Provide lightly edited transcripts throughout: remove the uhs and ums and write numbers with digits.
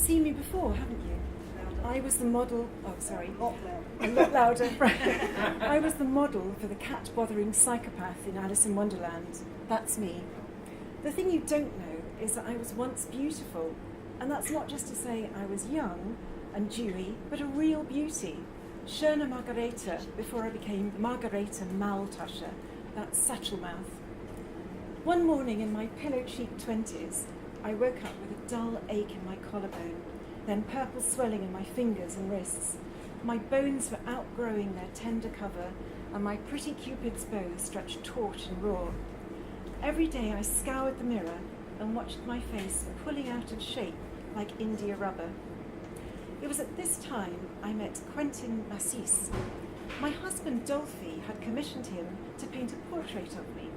seen me before, haven't you? I was the model, a lot louder. I was the model for the cat-bothering psychopath in Alice in Wonderland. That's me. The thing you don't know is that I was once beautiful, and that's not just to say I was young and dewy, but a real beauty. Schöne Margareta, before I became Margareta Maltascher, that satchel mouth. One morning in my pillow-cheeked 20s, I woke up with a dull ache in my collarbone, then purple swelling in my fingers and wrists. My bones were outgrowing their tender cover, and my pretty Cupid's bow stretched taut and raw. Every day I scoured the mirror and watched my face pulling out of shape like India rubber. It was at this time I met Quentin Massis. My husband Dolphy had commissioned him to paint a portrait of me.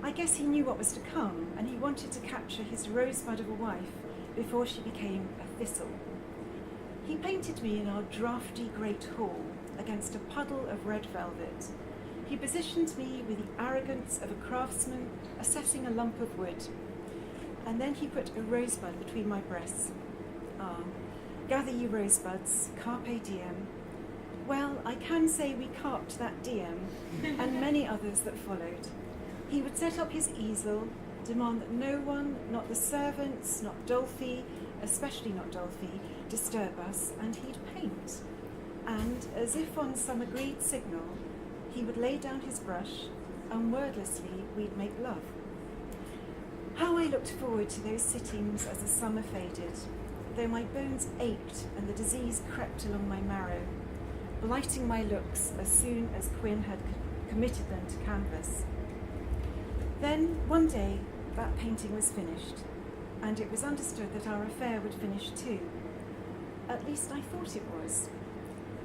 I guess he knew what was to come, and he wanted to capture his rosebud of a wife before she became a thistle. He painted me in our draughty great hall against a puddle of red velvet. He positioned me with the arrogance of a craftsman assessing a lump of wood. And then he put a rosebud between my breasts. Gather ye rosebuds, carpe diem. Well, I can say we carped that diem, and many others that followed. He would set up his easel, demand that no one, not the servants, not Dolphy, especially not Dolphy, disturb us, and he'd paint. And, as if on some agreed signal, he would lay down his brush, and wordlessly we'd make love. How I looked forward to those sittings as the summer faded, though my bones ached and the disease crept along my marrow, blighting my looks as soon as Quinn had committed them to canvas. Then, one day, that painting was finished, and it was understood that our affair would finish too. At least I thought it was.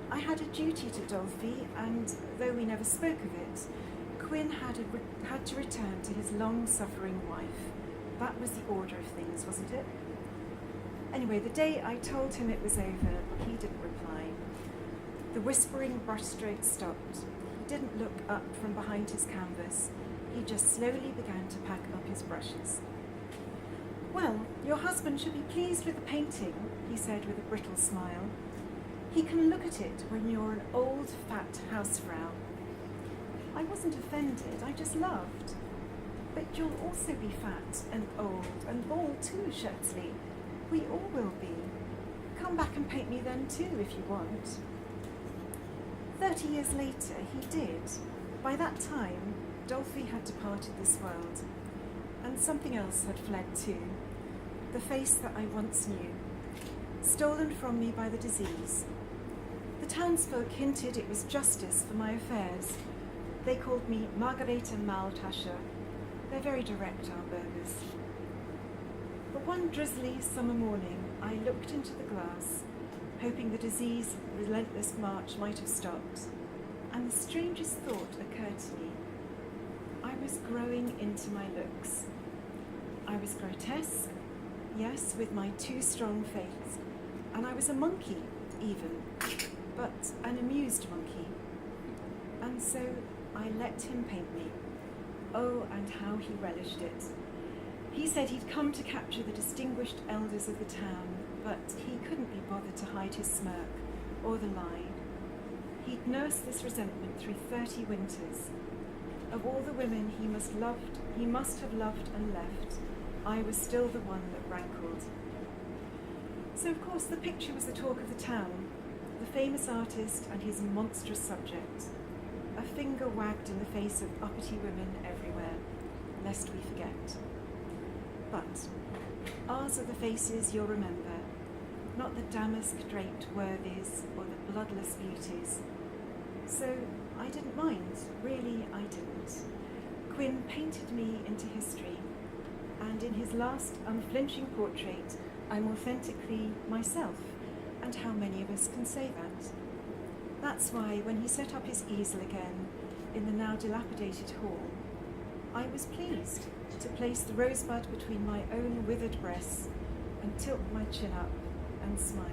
I had a duty to Dolphy, and though we never spoke of it, Quinn had to return to his long-suffering wife. That was the order of things, wasn't it? Anyway, the day I told him it was over, he didn't reply. The whispering brushstrokes stopped. He didn't look up from behind his canvas. He just slowly began to pack up his brushes. Well, your husband should be pleased with the painting, he said with a brittle smile. He can look at it when you're an old, fat housefrau. I wasn't offended, I just laughed. But you'll also be fat and old and bald too, Schertzli. We all will be. Come back and paint me then too, if you want. 30 years later, he did. By that time, Dolphy had departed this world, and something else had fled too. The face that I once knew, stolen from me by the disease. The townsfolk hinted it was justice for my affairs. They called me Margareta Maltascher. They're very direct, our burghers. But one drizzly summer morning, I looked into the glass, hoping the disease's relentless march might have stopped, and the strangest thought occurred to me. I was growing into my looks. I was grotesque, yes, with my too strong face, and I was a monkey, even, but an amused monkey. And so I let him paint me. Oh, and how he relished it. He said he'd come to capture the distinguished elders of the town, but he couldn't be bothered to hide his smirk, or the lie. He'd nursed this resentment through 30 winters. Of all the women he must have loved and left, I was still the one that rankled. So of course the picture was the talk of the town, the famous artist and his monstrous subject. A finger wagged in the face of uppity women everywhere, lest we forget. But ours are the faces you'll remember, not the damask-draped worthies or the bloodless beauties. So I didn't mind, really I didn't. Quinn painted me into history, and in his last unflinching portrait, I'm authentically myself, and how many of us can say that? That's why when he set up his easel again in the now dilapidated hall, I was pleased to place the rosebud between my own withered breasts and tilt my chin up and smile.